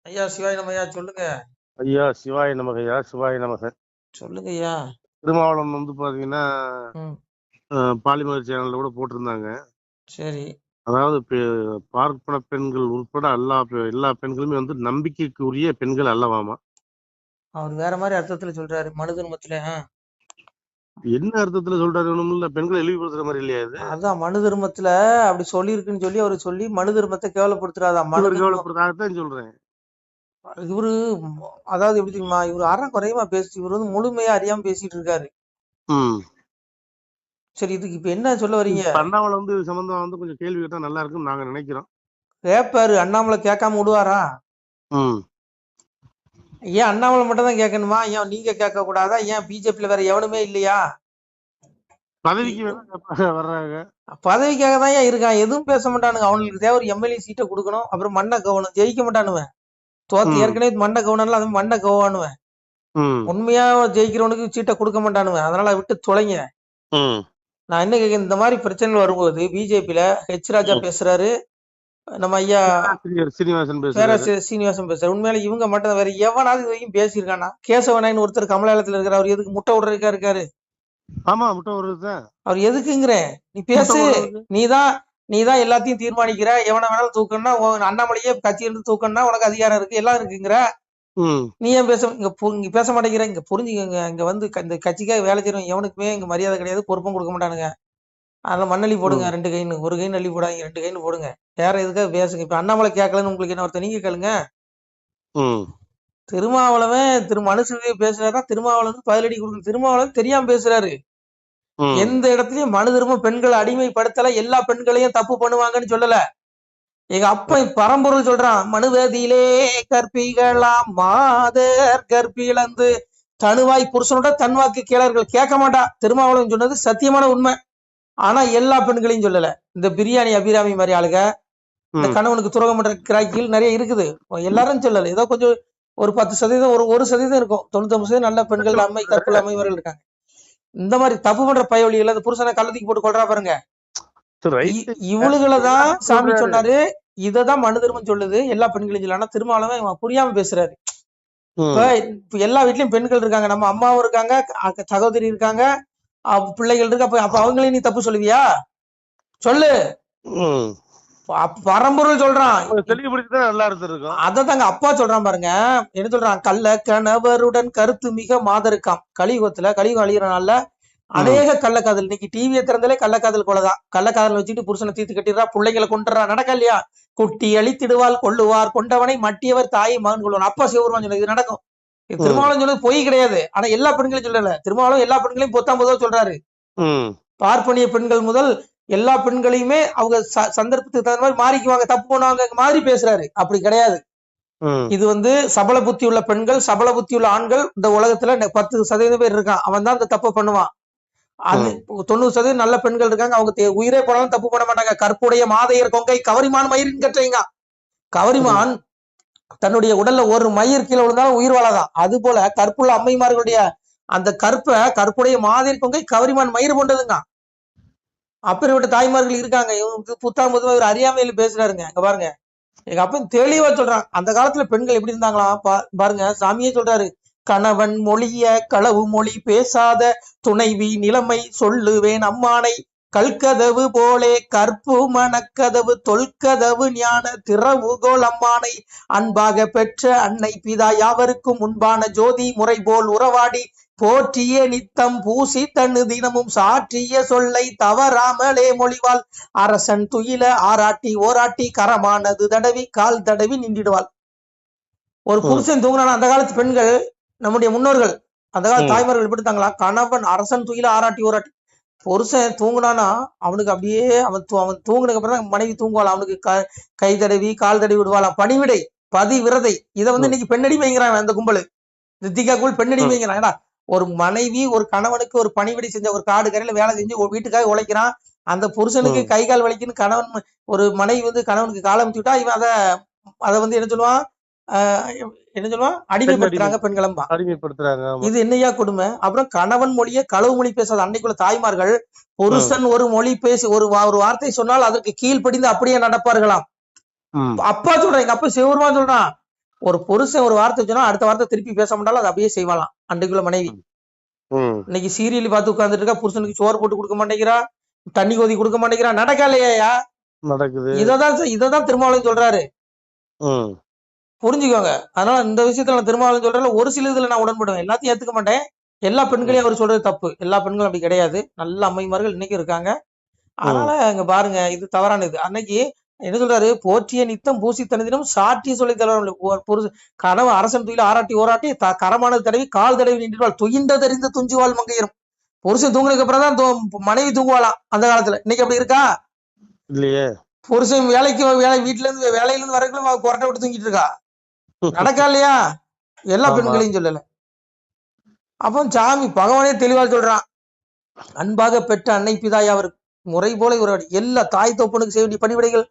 ஐயா சிவாய நம்ம ஐயா சொல்லுங்க. ஐயா சிவாய நமக. ஐயா சிவாய நமக. சொல்லுங்க ஐயா. திருமாவளவன் வந்து பாத்தீங்கன்னா ம். பாலிமர் சேனல்ல கூட போட்டிருந்தாங்க. சரி. அதாவது பார்ப்பன பெண்கள் உட்பட எல்லா பெண்களுமே வந்து நம்பிக்கைக்கு உரிய பெண்கள் அல்லவாமா. அவர் வேற மாதிரி அர்த்தத்துல சொல்றாரு மனு தர்மத்துல. என்ன அர்த்தத்துல சொல்றாரு? ஒண்ணும் இல்ல, பெண்களை இழிவுபடுத்துற மாதிரி இல்லையா இது? அதான் மனு தர்மத்துல அப்படி சொல்லியிருக்குன்னு சொல்லி அவரு சொல்லி மனு தர்மத்தை கேவலப்படுத்துறாதான் மனு தர்மம். கேவலப்படுறதாகத்தான் சொல்றேன். இவரு அதாவது எப்படி தெரியுமா, இவரு அறக்குறையமா பேசி இவர் வந்து முழுமையா அறியாம பேசிட்டு இருக்காரு. சரி, இதுக்கு இப்ப என்ன சொல்ல வரீங்க? அண்ணாமலை வந்து இது சம்பந்தமா வந்து கொஞ்சம் கேள்வி கேட்டா நல்லா இருக்குன்னு நாங்க நினைக்கிறோம். கேட்பாரு. அண்ணாமலை கேட்காம விடுவாரா? ஏன் அண்ணாமலை மட்டும் தான் கேட்கணுமா? ஏன் நீங்க கேட்க கூடாதா? ஏன் பிஜேபியில வேற எவனுமே இல்லையா? பதவிக்கு வர்றாங்க. பதவிக்காக தான் ஏன் இருக்கான். எதுவும் பேச மாட்டானுங்க. அவனுக்கு தேவை ஒரு எம்எல்ஏ சீட்டை கொடுக்கணும், அப்புறம் மண்ணை கவனம். ஜெயிக்க மாட்டானுவன். தோத்து ஏற்கனவே மண்ணை கவனம்ல, அது மண்ணை கவானுவேன். உண்மையா ஜெயிக்கிறவனுக்கு சீட்டை கொடுக்க மாட்டானுவேன். அதனால விட்டு தொலைங்க. நான் என்ன கேட்க, இந்த மாதிரி பிரச்சனைகள் வரும்போது பிஜேபியில ஹெச் ராஜா பேசுறாரு, நம்ம ஐயா பேராசிரியர் சீனிவாசன் பேசுறாரு. உண்மையில இவங்க மட்டும் வேற எவனாவது இது வரைக்கும் பேசியிருக்கானா? கேசவனாயின்னு ஒருத்தர் கமலாலயத்துல இருக்கிற, அவர் எதுக்கு முட்டை விடுறதுக்கா இருக்காரு? ஆமா, முட்டை விடுறதுதான். அவர் எதுக்குங்கிறேன். நீ பேசு. நீதான் எல்லாத்தையும் தீர்மானிக்கிற. எவனை வேணாலும் தூக்கணும்னா, அண்ணாமலையே கட்சியிலிருந்து தூக்கணும்னா உனக்கு அதிகாரம் இருக்கு, எல்லாம் இருக்குங்கிற. நீ ஏன் இங்க பேச மாட்டேங்கிற? இங்க புரிஞ்சுக்கங்க. இங்க வந்து இந்த கட்சிக்காக வேலை செய்யறவங்க எவனுக்குமே இங்க மரியாதை கிடையாது, பொறுப்பும் கொடுக்க மாட்டானுங்க. அதுல மண்ணள்ளி போடுங்க 2 கைன்னு. ஒரு கை அள்ளி போடாங்க, 2 கைன்னு போடுங்க. வேற எதுக்காக பேசுங்க. இப்ப அண்ணாமலை கேட்கலன்னு உங்களுக்கு என்ன ஒருத்தர், நீங்க கேளுங்க. திருமாவளவன் மனுஷனே பேசுறாரா? திருமாவளவன் பதிலடி கொடுக்க. திருமாவளவன் தெரியாம பேசுறாரு. எந்த இடத்துலயும் மனு தர்மம் பெண்களை அடிமைப்படுத்தல, எல்லா பெண்களையும் தப்பு பண்ணுவாங்கன்னு சொல்லல. எங்க அப்பா பரம்பொருள் சொல்றான், மனுவதியிலே கற்பிகளாம் மாதர் கற்பிழந்து தனுவாய் புருஷனோட தன்வாக்கு கேளர்கள் கேட்க மாட்டா. திருமாவளவன் சொன்னது சத்தியமான உண்மை. ஆனா எல்லா பெண்களையும் சொல்லல. இந்த பிரியாணி அபிராமி மாதிரி ஆளுங்க, இந்த கணவனுக்கு துரோகம் பண்ற கிராக்கிகள் நிறைய இருக்குது. எல்லாரும் சொல்லல. ஏதோ கொஞ்சம் ஒரு 10%, ஒரு 1% இருக்கும். 99% நல்ல பெண்கள், அம்மை கற்புள்ள அம்மைவர்கள் இருக்காங்க. இந்த மாதிரி தப்பு பண்ற பயவழிகள், அந்த புருஷனை கள்ளத்துக்கு போட்டு கொள்றா பாருங்க, இவளுகளதான் சாமி சொன்னாரு. இததான் மனு தர்மம் சொல்லுது. எல்லா பெண்களையும் சொல்லல. ஆனா திருமாவளவன் புரியாம பேசுறாரு. இப்ப எல்லா வீட்லயும் பெண்கள் இருக்காங்க, நம்ம அம்மாவும் இருக்காங்க, சகோதரி இருக்காங்க, பிள்ளைகள் இருக்கு. அப்ப அவங்களையும் நீ தப்பு சொல்லுவியா? சொல்லு. பரம்பொருள் சொல்றான். அததாங்க அப்பா சொல்றான் பாருங்க. என்ன சொல்றான்? கள்ள கணவருடன் கருத்து மிக மாதருக்காம். கலியுகத்துல, கலியுகம் அழிகிற நாள்ல அநேக கள்ளக்காதல். இன்னைக்கு டிவியை திறந்தாலே கள்ளக்காதல் கொலைதான். கள்ளக்காதல் வச்சுட்டு புருஷனை தீர்த்து கட்டிடுறா, பிள்ளைங்களை கொண்டுறா. நடக்க இல்லையா? குட்டி அழித்திடுவாள் கொள்ளுவார், கொண்டவனை மட்டியவர் தாயை மகன் கொள்வான். அப்பா சிவபெருமான் சொன்னது இது நடக்கும். திருமாவளவன் சொன்னது பொய் கிடையாது. ஆனா எல்லா பெண்களையும் சொல்லல. திருமாவளவன் எல்லா பெண்களையும் 19 சொல்றாரு. பார்ப்பனிய பெண்கள் முதல் எல்லா பெண்களையுமே அவங்க சந்தர்ப்பத்துக்கு தகுந்த மாதிரி மாறிக்குவாங்க, தப்பு பண்ணுவாங்க மாதிரி பேசுறாரு. அப்படி கிடையாது. இது வந்து சபல புத்தி உள்ள பெண்கள், சபல புத்தி உள்ள ஆண்கள் இந்த உலகத்துல 10% பேர் இருக்கான். அவன் தான் இந்த தப்பை பண்ணுவான். அது 90% நல்ல பெண்கள் இருக்காங்க. அவங்க உயிரே போனாலும் தப்பு பண்ண மாட்டாங்க. கற்புடைய மாதையர் கொங்கை கவரிமான் மயிரின் கற்றைங்க. கவரிமான் தன்னுடைய உடல்ல ஒரு மயிர் கீழே விழுந்தாலும் உயிர் வாழாதான். அது போல கற்புள்ள அம்மைமார்களுடைய அந்த கற்புடைய மாதையர் கொங்கை கவரிமான் மயிர் போன்றதுங்க. அப்பேற்பட்ட தாய்மார்கள் இருக்காங்க. இவங்க புத்தாம் பொதுவா இவர் அறியாமையில பேசுறாருங்க. அங்க பாருங்க, எங்க அப்பா தெளிவா சொல்றான். அந்த காலத்துல பெண்கள் எப்படி இருந்தாங்களாம் பாருங்க. சாமியே சொல்றாரு, கணவன் மொழிய களவு மொழி பேசாத துணைவி நிலைமை சொல்லுவேன் அம்மானை. கல்கதவு போலே கற்பு மணக்கதவு தொல்கதவு ஞான திறவுகோல் அம்மானை. அன்பாக பெற்ற அன்னை பிதா யாவருக்கும் முன்பான ஜோதி முறை போல் உறவாடி போற்றிய நித்தம் பூசி தன்னு தினமும் சாற்றிய சொல்லை தவறாமலே மொழிவாள். அரசன் துயில ஆராட்டி ஓராட்டி கரமானது தடவி கால் தடவி நின்றிடுவாள். ஒரு புருஷன் தூங்குறானா, அந்த காலத்து பெண்கள், நம்முடைய முன்னோர்கள், அந்த காலத்து தாய்மார்கள் எப்படி தாங்களா? கணவன் அரசன் துயில ஆராட்டி ஓராட்டி. புருஷன் தூங்குனானா அவனுக்கு அப்படியே அவன் தூங்குனதுக்கு அப்புறம் தான் மனைவி தூங்குவாள். அவனுக்கு கை தடவி கால் தடவி விடுவாளாம். பணிவிடை, பதி விரதை. இதை வந்து இன்னைக்கு பெண்ணடிமைங்கிறான் அந்த கும்பல். ரித்திகாக்குள் பெண்ணடிமைங்கிறான். ஏடா, ஒரு மனைவி ஒரு கணவனுக்கு ஒரு பணிவிடை செஞ்ச, ஒரு காடு கரையில வேலை செஞ்சு ஒரு வீட்டுக்காக உழைக்கிறான். அந்த புருஷனுக்கு கை கால் வலிக்குன்னு கணவன், ஒரு மனைவி வந்து கணவனுக்கு காலம் விட்டா இவன் அதை வந்து என்ன சொல்லுவான், அடிமைப்படுத்துறாங்க, பெண்களம்பா அடிமைப்படுத்துறாங்க. இது என்னையா கொடுமை? அப்புறம் கணவன் மொழிய களவு மொழி பேசாத அன்னைக்குள்ள தாய்மார்கள், புருஷன் ஒரு மொழி பேசி ஒரு வார்த்தை சொன்னால் அதற்கு கீழ்ப்படிந்து அப்படியே நடப்பார்களாம். அப்பா சொல்றேன், எங்க அப்பா சிவபெருமான் சொல்றான், ஒரு புருஷன் ஒரு வார்த்தை சொன்னா அடுத்த வார்த்தை திருப்பி பேச மாட்டாலும் அதை அப்படியே செய்வாளாம் அன்றைக்குள்ள மனைவி. இன்னைக்கு சீரியல் பார்த்து உட்கார்ந்துட்டு இருக்கா, புருஷனுக்கு சோறு போட்டு கொடுக்க மாட்டேங்கிறா, தண்ணி கொதி கொடுக்க மாட்டேங்கிறா. நடக்கலையா? நடக்குது. இததான் திருமாவளவன் சொல்றாரு. புரிஞ்சுக்கோங்க. அதனால இந்த விஷயத்துல நான் திருமாவளவன் சொல்றேன், ஒரு சில இதுல நான் உடன்படுவேன், எல்லாத்தையும் ஏத்துக்க மாட்டேன். எல்லா பெண்களையும் அவர் சொல்றது தப்பு. எல்லா பெண்களும் அப்படி கிடையாது. நல்ல அம்மைமார்கள் இன்னைக்கு இருக்காங்க. அதனால அங்க பாருங்க, இது தவறானது. அன்னைக்கு என்ன சொல்றாரு, போற்றிய நித்தம் பூசி தனதினம் சாற்றிய சொல்லி தலைவர் கனவு அரசன் துயில ஆராட்டி ஓராட்டி கரமானது தடவி கால் தடவி நின்றுவாள் துயிந்த தெரிந்த துஞ்சுவாள் மங்கையரும். புருஷன் தூங்குனதுக்கு அப்புறம் தான் மனைவி தூங்குவாளாம் அந்த காலத்துல. இன்னைக்கு அப்படி இருக்கா? இல்லையே. புருஷன் வீட்டுல இருந்து வேலையில இருந்து வரைக்கும் கொரட்டை விட்டு தூங்கிட்டு இருக்கா. நடக்கா இல்லையா? எல்லா பெண்களையும் சொல்லல. அப்போ சாமி பகவானே தெளிவா சொல்றான், அன்பாக பெற்ற அன்னை பிதாய் அவர் முறை போல ஒரு எல்லா தாய் தோப்பனுக்கு செய்ய வேண்டிய பணிவிடைகள்,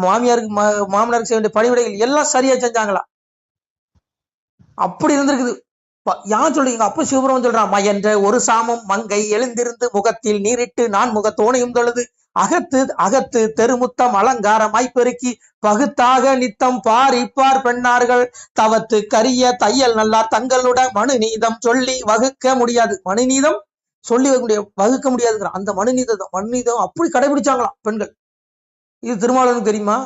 மாமியாருக்கு மாமனாருக்கு செய்ய வேண்டிய பணிவிடைகள் எல்லாம் சரியா செஞ்சாங்களா. அப்படி இருந்திருக்குது. யார் சொல்றீங்க? அப்ப சிவபுரம் சொல்றான், மயன்ற ஒரு சாமம் மங்கை எழுந்திருந்து முகத்தில் நீரிட்டு நான் முகத்தோனையும் தொழுது அகத்து அகத்து தெருமுத்தம் அலங்காரமாய் பெருக்கி பகுத்தாக நித்தம் பார் இப்பார் பெண்ணார்கள் தவத்து கரிய தையல் நல்லார் தங்களுடன் மனு நீதம் சொல்லி வகுக்க முடியாது. மனு நீதம் சொல்லி வகுக்க முடியாதுங்கிற அந்த மனுநீதம் அப்படி கடைபிடிச்சாங்களாம் பெண்கள். இது திருமாவளவனுக்கு தெரியுமா?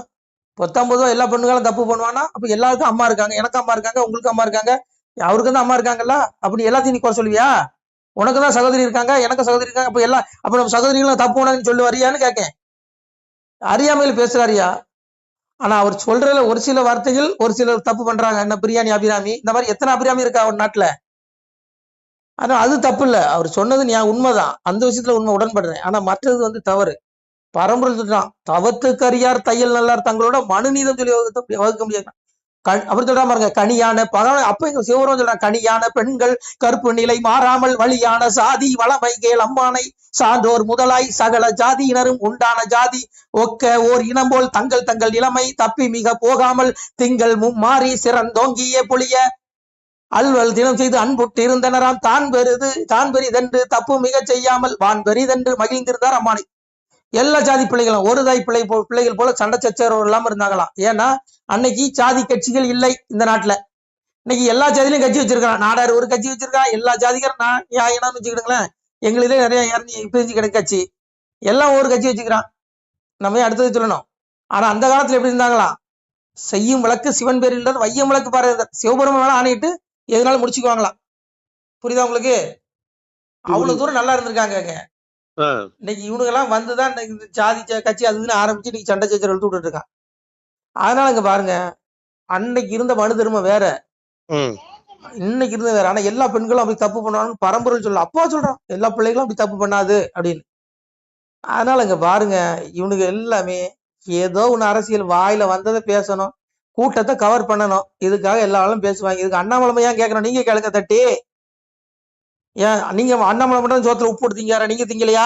19 எல்லா பெண்களும் தப்பு பண்ணுவானா? அப்ப எல்லாருக்கும் அம்மா இருக்காங்க, எனக்கு அம்மா இருக்காங்க, உங்களுக்கு அம்மா இருக்காங்க, அவருக்கு தான் அம்மா இருக்காங்கல்ல, அப்படி எல்லாத்தையும் நீ குறை சொல்லுவியா? உனக்கு தான் சகோதரி இருக்காங்க, எனக்கு சகோதரி இருக்காங்க, அப்ப நம்ம சகோதரிகளும் தப்பு உனக்கு சொல்லுவாரியான்னு கேட்கேன். அறியாமையில் பேசுறாரியா? ஆனா அவர் சொல்றதுல ஒரு சில வார்த்தைகள் ஒரு சிலர் தப்பு பண்றாங்க. என்ன பிரியாணி அபிராமி, இந்த மாதிரி எத்தனை அபிராமி இருக்கா ஒரு நாட்டுல? ஆனா அது தப்பு இல்ல, அவர் சொன்னது உண்மைதான், அந்த விஷயத்துல உண்மை உடன்படுறேன். ஆனா மற்றது தவறு. பரம்பரை சொல்றான், தவத்துக்கரியார் தையல் நல்லார் தங்களோட மனுநீதம் சொல்லி வகுக்க முடியாது. அப்படி சொல்றா பாருங்க, கனியான அப்ப எங்க சிவபுரம் சொல்றான், கனியான பெண்கள் கற்பு நிலை மாறாமல் வழியான சாதி வளமை கேள் அம்மானை சான்றோர் முதலாய் சகல ஜாதியினரும் உண்டான ஜாதி ஒக்க ஓர் இனம் போல் தங்கள் தங்கள் இளமை தப்பி மிக போகாமல் திங்கள் மும்மாறி சிறந்தோங்கிய பொழிய அல்வல் தினம் செய்து அன்புட்டு இருந்தனராம் தான் பெரிதென்று தப்பு மிக செய்யாமல் வான் பெரிதென்று மகிழ்ந்திருந்தார் அம்மானை. எல்லா ஜாதி பிள்ளைகளும் ஒரு தாய் பிள்ளைகள் போல சண்டை சச்சரவு இல்லாம இருந்தாங்களாம். ஏன்னா அன்னைக்கு ஜாதி கட்சிகள் இல்லை இந்த நாட்டுல. இன்னைக்கு எல்லா ஜாதியிலும் கட்சி வச்சிருக்கான். நாடார் ஒரு கட்சி வச்சிருக்கா, எல்லா ஜாதிகாரும் நான் என்னன்னு வச்சுக்கிடுங்களேன், எங்களிலே நிறைய இறங்கி பிரிஞ்சு கிடைக்க கட்சி எல்லாம் ஒரு கட்சி வச்சுக்கிறான். நம்ம அடுத்தது சொல்லணும். ஆனா அந்த காலத்துல எப்படி இருந்தாங்களாம், செய்யும் விளக்கு சிவன் பேர் இல்லது வையம் விளக்கு பாரு, சிவபெருமன் வேலை ஆணையிட்டு எதனால முடிச்சுக்குவாங்களாம். புரியுதா உங்களுக்கு? அவ்வளவு தூரம் நல்லா இருந்திருக்காங்க. இன்னைக்கு இவனுங்கெல்லாம் வந்துதான் ஜாதி கட்சி அதுன்னு ஆரம்பிச்சு இன்னைக்கு சண்டை சச்சரவு இழுத்து விட்டுட்டு இருக்கான். அதனால இங்க பாருங்க, அன்னைக்கு இருந்த மனு தர்மம் வேற, இன்னைக்கு இருந்த வேற. ஆனா எல்லா பெண்களும் அப்படி தப்பு பண்ணுவாங்கன்னு பரம்பரை சொல்ல. அப்பா சொல்றான், எல்லா பிள்ளைகளும் அப்படி தப்பு பண்ணாது அப்படின்னு. அதனால இங்க பாருங்க, இவனுக்கு எல்லாமே ஏதோ ஒண்ணு அரசியல் வாயில வந்ததை பேசணும், கூட்டத்தை கவர் பண்ணணும், இதுக்காக எல்லாரும் பேசுவாங்க. இதுக்கு அண்ணாமலை ஏன் கேட்கணும்? நீங்க கேளுங்க தட்டி. ஏன் நீங்க அண்ணாமலை மட்டும் சோத்துல உப்பு எடுத்தீங்க, நீங்க திங்கலையா?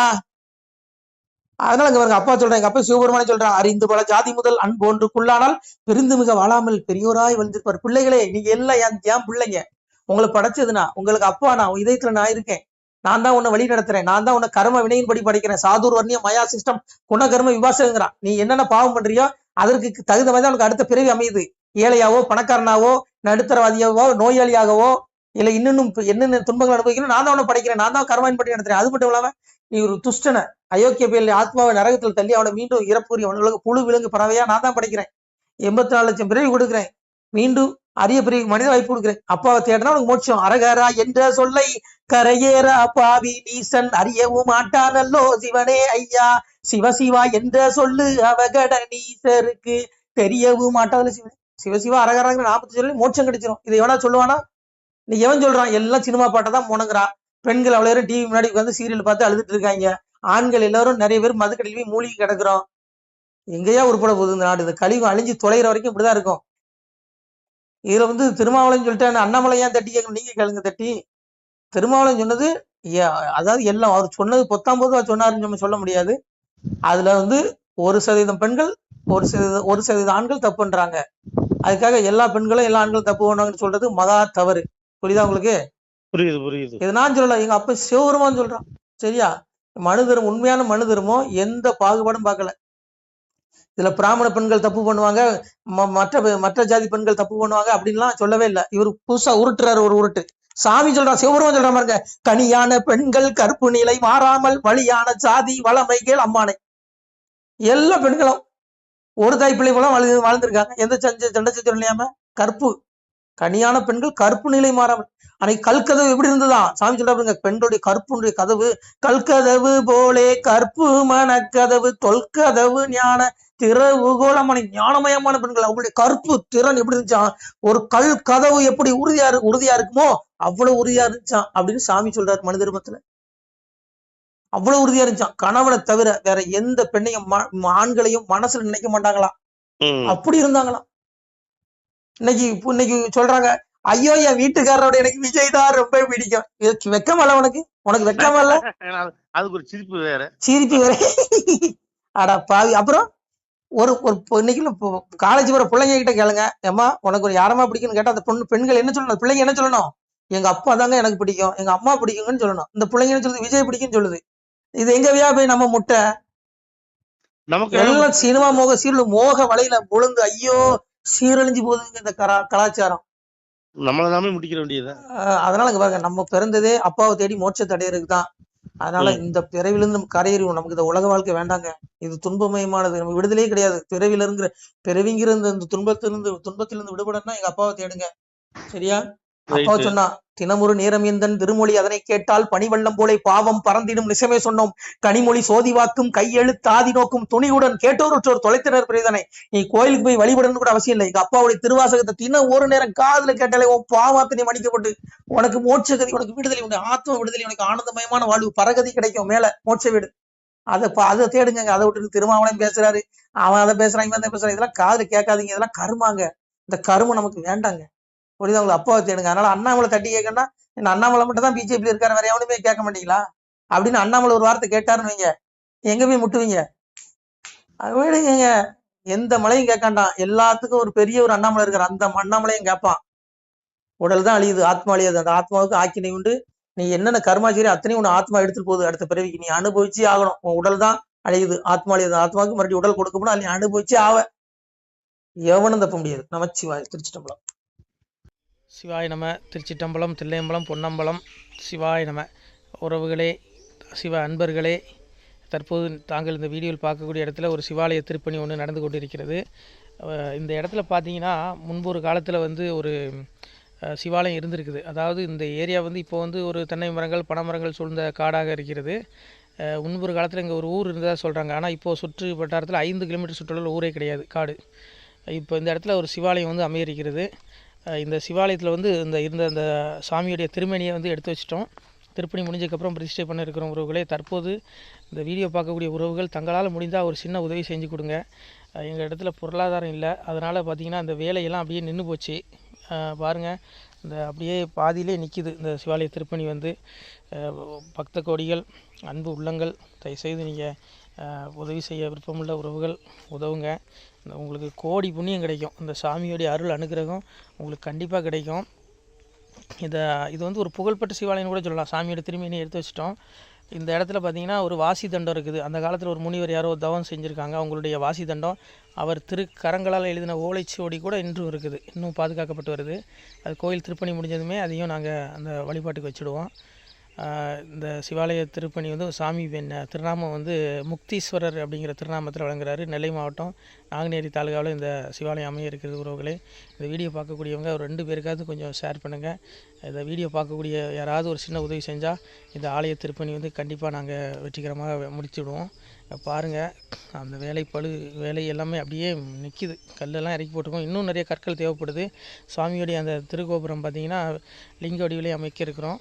அதனால இங்க பாருங்க, அப்பா சொல்றேன், எங்க அப்பா சிவபெருமானே சொல்றான், அறிந்து பல ஜாதி முதல் அன்பு ஒன்றுக்குள்ளானால் பிரிந்து மிக வாழாமல் பெரியோராய் வந்திருப்பார். பிள்ளைகளே, நீங்க எல்லாம் ஏன் பிள்ளைங்க, உங்களை படைச்சதுனா உங்களுக்கு அப்பா, நான் இதயத்துல நான் இருக்கேன், நான் தான் உன்னை வழி நடத்துறேன், நான் தான் உன்னை கர்ம வினையின்படி படைக்கிறேன். சாதுர் வர்ணிய மயா சிஸ்டம் குணகர்ம விவாசங்கிறான். நீ என்னென்ன பாவம் பண்றியோ அதற்கு தகுந்த மாதிரி உனக்கு அடுத்த பிறவி அமையுது. ஏழையாவோ பணக்காரனாவோ நடுத்தரவாதியாவோ நோயாளியாகவோ இல்ல இன்னும் என்னென்ன துன்பங்கள் அனுபவிக்கணும், நான் தான் உன்னை படைக்கிறேன், நான் தான் கர்மவின் படி நடத்துறேன். அது மட்டும் இல்லாம நீ ஒரு துஷ்டனை அயோக்கிய பேர்ல ஆத்மாவை நரகத்தில் தள்ளி அவனை மீண்டும் இறப்புரிய அவனுக்கு புழு விலங்கு பறவையா நான் தான் படைக்கிறேன். 84 லட்சம் பிறவி கொடுக்குறேன், மீண்டும் அரிய பிறவி மனித வாய்ப்பு கொடுக்குறேன். அப்பாவை தேடினா உனக்கு மோட்சம். அரகரா என்ற சொல்லை கரையேற அப்பாவி நீசன் அறியவும் மாட்டானல்லோ சிவனே ஐயா, சிவசிவா என்ற சொல்லு அவகட நீசருக்கு தெரியவும் மாட்டாதல்ல சிவனே. சிவசிவா அரகராங்கிற 40 சொல்லி மோட்சம் கிடைச்சிடும். இதை எவனா சொல்லுவானா? நீ எவன் சொல்றான்? எல்லாம் சினிமா பாட்டை தான் முணங்குறான். பெண்கள் அவ்வளோ நேரம் டிவி முன்னாடி உட்காந்து சீரியல் பார்த்து அழுதுட்டு இருக்காங்க. ஆண்கள் எல்லாரும் நிறைய பேர் மதுக்கடையில் போய் மூழ்கி கிடக்குறோம். எங்கேயா உருப்பட போகுது இந்த நாடு? இந்த கழிவு அழிஞ்சு தொலைகிற வரைக்கும் இப்படிதான் இருக்கும். இதுல திருமாவளவன் சொல்லிட்டு அண்ணாமலை ஏன் தட்டி கேட்கணும்? நீங்க கேளுங்க தட்டி. திருமாவளவன் சொன்னது அதாவது எல்லாம் அவர் சொன்னது 19 சொன்னாருன்னு நம்ம சொல்ல முடியாது. அதுல 1% பெண்கள் 1% ஆண்கள் தப்பு பண்றாங்க. அதுக்காக எல்லா பெண்களும் எல்லா ஆண்களும் தப்பு பண்ணுவாங்கன்னு சொல்றது மகா தவறு. புரியுதா உங்களுக்கு? புரியுது. இது நான் சொல்லல, எங்க அப்பா சிவபெருமான் சொல்றான். சரியா? மனு தர்மம், உண்மையான மனு தர்மம் எந்த பாகுபாடும் பார்க்கல. இதுல பிராமண பெண்கள் தப்பு பண்ணுவாங்க, மற்ற ஜாதி பெண்கள் தப்பு பண்ணுவாங்க அப்படின்லாம் சொல்லவே இல்லை. இவர் புதுசா உருட்டுறாரு ஒரு உருட்டு. சாமி சொல்றான், சிவபெருமான் சொல்ற பாருங்க, கனியான பெண்கள் கற்பு நிலை மாறாமல் வழியான சாதி வளமைகள் அம்மானை. எல்லா பெண்களும் ஒரு தாய் பிள்ளை போல வாழ்ந்திருக்காங்க, எந்த சண்டை சச்சரவும் இல்லாம. கற்பு கனியான பெண்கள் கற்பு நிலை மாறாமல். அன்னைக்கு கல்கதவு எப்படி இருந்ததுதான் சாமி சொல்றாங்க, பெண்களுடைய கற்புடைய கதவு கல்கதவு போலே கற்பு மனக்கதவு தொல்கதவு ஞான திறவுகோளமான ஞானமயமான பெண்கள். அவங்களுடைய கற்பு திறன் எப்படி இருந்துச்சான், ஒரு கல் கதவு எப்படி உறுதியா இருக்குமோ அவ்வளவு உறுதியா இருந்துச்சான் அப்படின்னு சாமி சொல்றாரு மனு தர்மத்துல. அவ்வளவு உறுதியா இருந்துச்சான். கணவனை தவிர வேற எந்த பெண்ணையும் ஆண்களையும் மனசுல நினைக்க மாட்டாங்களாம், அப்படி இருந்தாங்களாம். இன்னைக்கு சொல்றாங்க, ஐயோ என் வீட்டுக்காரரோட எனக்கு விஜய் தான் ரொம்ப பிடிக்கும். இதுக்கு வெக்கமல்ல உனக்கு வெக்கமல்ல? அதுக்கு ஒரு சிரிப்பு வேற. அடா பாவி. அப்புறம் ஒரு இன்னைக்கு காலேஜ் போற பிள்ளைங்க கிட்ட கேளுங்க, ஏமா உனக்கு ஒரு யாரமா பிடிக்கும்னு கேட்டா அந்த பெண்கள் என்ன சொல்லணும், பிள்ளைங்க என்ன சொல்லணும், எங்க அப்பா தாங்க எனக்கு பிடிக்கும், எங்க அம்மா பிடிக்குங்கன்னு சொல்லணும். இந்த பிள்ளைங்க என்ன சொல்லுது, விஜய் பிடிக்கும்னு சொல்லுது. இது எங்கயா போய் நம்ம முட்டை நமக்கு எல்லாம் சினிமா மோக வலையில முழுந்து ஐயோ சீரழிஞ்சு போகுதுங்க இந்த கலாச்சாரம். நம்மளதாமே முடிக்கிற வேண்டியது. அதனால பாருங்க, நம்ம பிறந்ததே அப்பாவை தேடி மோட்சத்தை அடையிறதுக்கு தான். அதனால இந்த பிறவிலிருந்து நம்ம கரையறிவோம். நமக்கு இந்த உலக வாழ்க்கை வேண்டாங்க, இது துன்பமயமானது, நம்ம விடுதலையே கிடையாது. பிறவிங்கிற இந்த துன்பத்திலிருந்து விடுபடனா எங்க அப்பாவை தேடுங்க, சரியா? அப்பாவை சொன்னா, தினமுறு நேரம் எந்தன் திருமொழி அதனை கேட்டால் பனிவெள்ளம் போலே பாவம் பறந்திடும் நிசமே சொன்னோம். கனிமொழி சோதிவாக்கும் கையெழுத்தாதி நோக்கும் துணிவுடன் கேட்டோருற்றோர் தொலைத்தினர் பிரிதனை. நீ கோயிலுக்கு போய் வழிபடணும் கூட அவசியம் இல்லை. எங்க அப்பாவுடைய திருவாசகத்தை தினம் ஒரு நேரம் காதுல கேட்டாலே உன் பாவத்தினை மன்னிக்கப்பட்டு உனக்கு மோட்சகதி, உனக்கு விடுதலை, உனக்கு ஆத்ம விடுதலை, உனக்கு ஆனந்தமயமான வாழ்வு பரகதி கிடைக்கும், மேல மோட்ச வீடு. அதை தேடுங்க. அதை விட்டு திருமாவளையும் பேசுறாரு, அவன் அதை பேசுறான், இவன் அதை பேசுறான், இதெல்லாம் காதுல கேட்காதீங்க. இதெல்லாம் கருமாங்க. இந்த கருமம் நமக்கு வேண்டாங்க, புரியுதா? உங்களுக்கு அப்பாவை தேடுங்க. அதனால அண்ணாமலை தட்டி கேட்கணும்னா, என்ன அண்ணாமலை மட்டும் தான் பிஜேபி இருக்காரு, வேற எவனுமே கேட்க மாட்டீங்களா அப்படின்னு அண்ணாமலை ஒரு வார்த்தை கேட்டாருன்னு வைங்க, எங்க போய் முட்டுவீங்க? விடுங்க, எந்த மலையும் கேட்காண்டாம். எல்லாத்துக்கும் ஒரு பெரிய ஒரு அண்ணாமலை இருக்காரு, அந்த அண்ணாமலையும் கேட்பான். உடல் தான் அழியுது, ஆத்மா அழியாது. அந்த ஆத்மாவுக்கு ஆக்கினை உண்டு. நீ என்னென்ன கர்மாச்சரி அத்தனையும் உன் ஆத்மா எடுத்துட்டு போகுது. அடுத்த பிறவிக்கு நீ அனுபவிச்சே ஆகணும். உன் உடல் தான் அழியுது, ஆத்மா அழியுது. ஆத்மாவுக்கு மறுபடியும் உடல் கொடுக்கப்படும், நீ அனுபவிச்சே ஆவ. எவனும் தப்ப முடியாது. நமச்சிவாய். திருச்சிட்டம்பலம். சிவாய நம. திருச்சிட்டம்பலம், தில்லையம்பலம், பொன்னம்பலம். சிவாய நம. உறவுகளே, சிவ அன்பர்களே, தற்போது தாங்கள் இந்த வீடியோவில் பார்க்கக்கூடிய இடத்துல ஒரு சிவாலய திருப்பணி ஒன்று நடந்து கொண்டிருக்கிறது. இந்த இடத்துல பார்த்தீங்கன்னா, முன்பு ஒரு காலத்தில் ஒரு சிவாலயம் இருந்திருக்குது. அதாவது இந்த ஏரியா இப்போ ஒரு தென்னை மரங்கள், பனை மரங்கள் சூழ்ந்த காடாக இருக்கிறது. முன்பு ஒரு காலத்தில் இங்கே ஒரு ஊர் இருந்ததாக சொல்கிறாங்க. ஆனால் இப்போது சுற்று வட்டாரத்தில் 5 கிலோமீட்டர் சுற்றுலா ஊரே கிடையாது, காடு. இப்போ இந்த இடத்துல ஒரு சிவாலயம் அமைய இருக்கிறது. இந்த சிவாலயத்தில் இருந்த அந்த சாமியுடைய திருமணியை எடுத்து வச்சிட்டோம். திருப்பணி முடிஞ்சதுக்கப்புறம் பிரதிஷ்டை பண்ண இருக்கிற உறவுகளே, தற்போது இந்த வீடியோ பார்க்கக்கூடிய உறவுகள் தங்களால் முடிந்தால் ஒரு சின்ன உதவி செஞ்சு கொடுங்க. எங்கள் இடத்துல பொருளாதாரம் இல்லை, அதனால் பார்த்திங்கன்னா அந்த வேலையெல்லாம் அப்படியே நின்று போச்சு. பாருங்கள், இந்த அப்படியே பாதியிலே நிற்கிது இந்த சிவாலய திருப்பணி. பக்த கோடிகள், அன்பு உள்ளங்கள், தயவுசெய்து நீங்கள் உதவி செய்ய விருப்பமுள்ள உறவுகள் உதவுங்க. உங்களுக்கு கோடி புண்ணியம் கிடைக்கும். இந்த சாமியோடைய அருள் அனுகிரகம் உங்களுக்கு கண்டிப்பாக கிடைக்கும். இது ஒரு புகழ்பெற்ற சிவாலயம் கூட சொல்லலாம். சாமியோட திருமணியை எடுத்து வச்சிட்டோம். இந்த இடத்துல பார்த்திங்கன்னா ஒரு வாசி தண்டம் இருக்குது. அந்த காலத்தில் ஒரு முனிவர் யாரோ தவம் செஞ்சுருக்காங்க. அவங்களுடைய வாசி தண்டம் அவர் திருக்கரங்களால் எழுதின ஓலைச்சுவடி கூட இன்றும் இருக்குது, இன்னும் பாதுகாக்கப்பட்டு வருது. அது கோயில் திருப்பணி முடிஞ்சதுமே அதையும் நாங்கள் அந்த வழிபாட்டுக்கு வச்சுடுவோம். இந்த சிவாலய திருப்பணி சாமி திருநாமம் முக்தீஸ்வரர் அப்படிங்கிற திருநாமத்தில் வழங்குறாரு. நெல்லை மாவட்டம் நாங்குநேரி தாலுகாவில் இந்த சிவாலயம் அமைய இருக்கிறது. உறவுகளே, இந்த வீடியோ பார்க்கக்கூடியவங்க ஒரு 2 பேருக்காவது கொஞ்சம் ஷேர் பண்ணுங்கள். இந்த வீடியோ பார்க்கக்கூடிய யாராவது ஒரு சின்ன உதவி செஞ்சால் இந்த ஆலய திருப்பணி கண்டிப்பாக நாங்கள் வெற்றிகரமாக முடிச்சுடுவோம். பாருங்கள், அந்த வேலை எல்லாமே அப்படியே நிற்கிது. கல்லெல்லாம் இறக்கி போட்டிருக்கோம். இன்னும் நிறைய கற்கள் தேவைப்படுது. சுவாமியோடைய அந்த திருக்கோபுரம் பார்த்திங்கன்னா லிங்க வடிவிலே அமைக்க இருக்கிறோம்.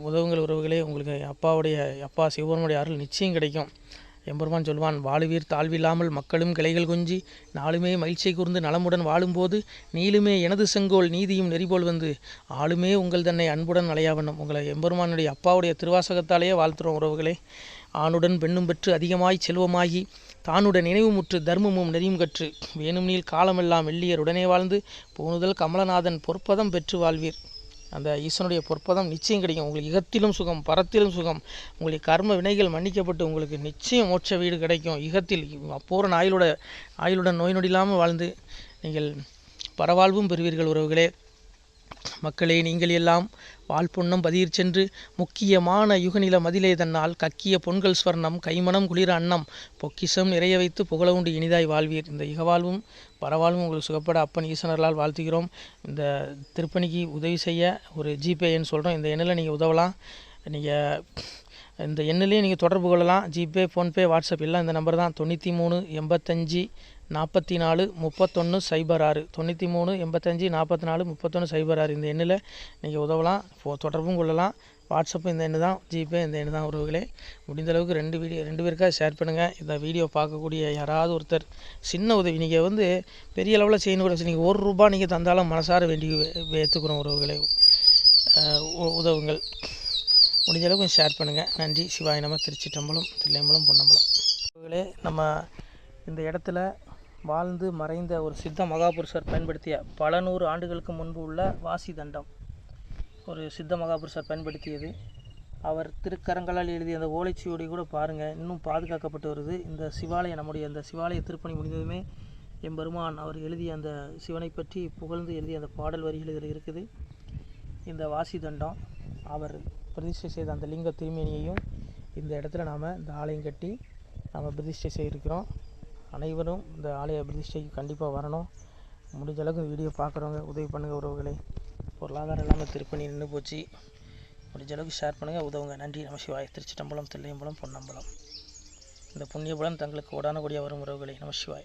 உதவுங்கள் உறவுகளே. உங்களுக்கு அப்பா சிவபெருமானுடைய அருள் நிச்சயம் கிடைக்கும். எம்பெருமான் சொல்வான், வாழுவீர் தாழ்வில்லாமல் மக்களும் கிளைகள் கொஞ்சி நாளுமே மகிழ்ச்சியை கூர்ந்து நலமுடன் வாழும்போது நீளுமே எனது செங்கோல் நீதியும் நெறிபோல் ஆளுமே உங்கள் தன்னை அன்புடன் அலையாவண்ணம். உங்களை எம்பெருமானுடைய அப்பாவுடைய திருவாசகத்தாலேயே வாழ்த்துறோம் உறவுகளே. ஆணுடன் பெண்ணும் பெற்று அதிகமாய் செல்வமாகி தானுடன் நினைவுமுற்று தர்மமும் நெறியும் கற்று வேணும்னில் காலமெல்லாம் வெள்ளியர் உடனே வாழ்ந்து போனுதல் கமலநாதன் பொற்பதம் பெற்று வாழ்வீர். அந்த ஈசனுடைய பொற்பதம் நிச்சயம் கிடைக்கும். உங்களுக்கு இகத்திலும் சுகம், பரத்திலும் சுகம். உங்களுடைய கர்ம வினைகள் மன்னிக்கப்பட்டு உங்களுக்கு நிச்சயம் மோட்ச வீடு கிடைக்கும். இகத்தில் பூரண ஆயுளுடன் நோய் நொடி இல்லாமல் வாழ்ந்து நீங்கள் பரவாழ்வும் பெறுவீர்கள். உறவுகளே, மக்களே, நீங்கள் எல்லாம் வாழ்பொன்னம் பதியிற் சென்று முக்கியமான யுகநில மதிலே தன்னால் கக்கிய பொன்கள் ஸ்வர்ணம் கைமணம் குளிர அன்னம் பொக்கிஷம் நிறைய வைத்து புகழ உண்டு இனிதாய் வாழ்வீர். இந்த இகவாழ்வும் பரவாழ்வும் உங்களுக்கு சுகப்பட அப்பன் ஈசனர்களால் வாழ்த்துகிறோம். இந்த திருப்பணிக்கு உதவி செய்ய ஒரு ஜிபே எண் சொல்கிறோம். இந்த எண்ணில் நீங்கள் உதவலாம். நீங்கள் இந்த எண்ணிலேயே நீங்கள் தொடர்பு கொள்ளலாம். ஜிபே, ஃபோன்பே, வாட்ஸ்அப் எல்லாம் இந்த நம்பர் தான். 93 85 44 31 06 93 85 44 31 06. இந்த எண்ணில் நீங்கள் உதவலாம், தொடர்பும் கொள்ளலாம். வாட்ஸ்அப்பு இந்த எண்ணு தான், ஜிபே இந்த எண்ணு தான். உறவுகளே, முடிந்தளவுக்கு ரெண்டு பேருக்காக ஷேர் பண்ணுங்கள். இந்த வீடியோ பார்க்கக்கூடிய யாராவது ஒருத்தர் சின்ன உதவி, நீங்கள் வந்து பெரிய அளவில் செய்யணும் கூட, நீங்கள் ₹1 நீங்கள் தந்தாலும் மனசார வேண்டி ஏற்றுக்கிறோம். உறவுகளே, உதவுங்கள். முடிஞ்ச அளவுக்கு கொஞ்சம் ஷேர் பண்ணுங்கள். நன்றி. சிவாய நம. திருச்சிட்டம்பலம், தில்லையம்பலம், பொன்னம்பலம். உறவுகளே, நம்ம இந்த இடத்துல வாழ்ந்து மறைந்த ஒரு சித்த மகாபுருஷர் பயன்படுத்திய பல 100 ஆண்டுகளுக்கு முன்பு உள்ள வாசி தண்டம் ஒரு சித்த மகாபுருஷர் பயன்படுத்தியது. அவர் திருக்கரங்களால் எழுதிய அந்த ஓலைச்சுவடி கூட பாருங்கள், இன்னும் பாதுகாக்கப்பட்டு வருது. இந்த சிவாலயம், நம்முடைய இந்த சிவாலய திருப்பணி முடிந்ததுமே எம்பெருமான் அவர் எழுதிய அந்த சிவனை பற்றி புகழ்ந்து எழுதிய அந்த பாடல் வரிகள் இதில் இருக்குது. இந்த வாசி தண்டம் அவர் பிரதிஷ்டை செய்த அந்த லிங்க திருமேனியையும் இந்த இடத்துல நாம் இந்த ஆலயம் கட்டி நாம் பிரதிஷ்டை செய்திருக்கிறோம். அனைவரும் இந்த ஆலய பிரதிஷ்டைக்கு கண்டிப்பாக வரணும். முடிஞ்ச அளவுக்கு வீடியோ பார்க்குறவங்க உதவி பண்ணுங்கள். உறவுகளை, பொருளாதாரம் இல்லாமல் திருப்பணி நின்று போச்சு. முடிஞ்ச அளவுக்கு ஷேர் பண்ணுங்கள், உதவுங்க. நன்றி. நம சிவாய. திருச்சிட்டம்பலம், தில்லையம்பலம், பொன்னம்பலம். இந்த புண்ணிய பலன் தங்களுக்கு கோடான கோடியாக வரும். உறவுகளை, நம சிவாய.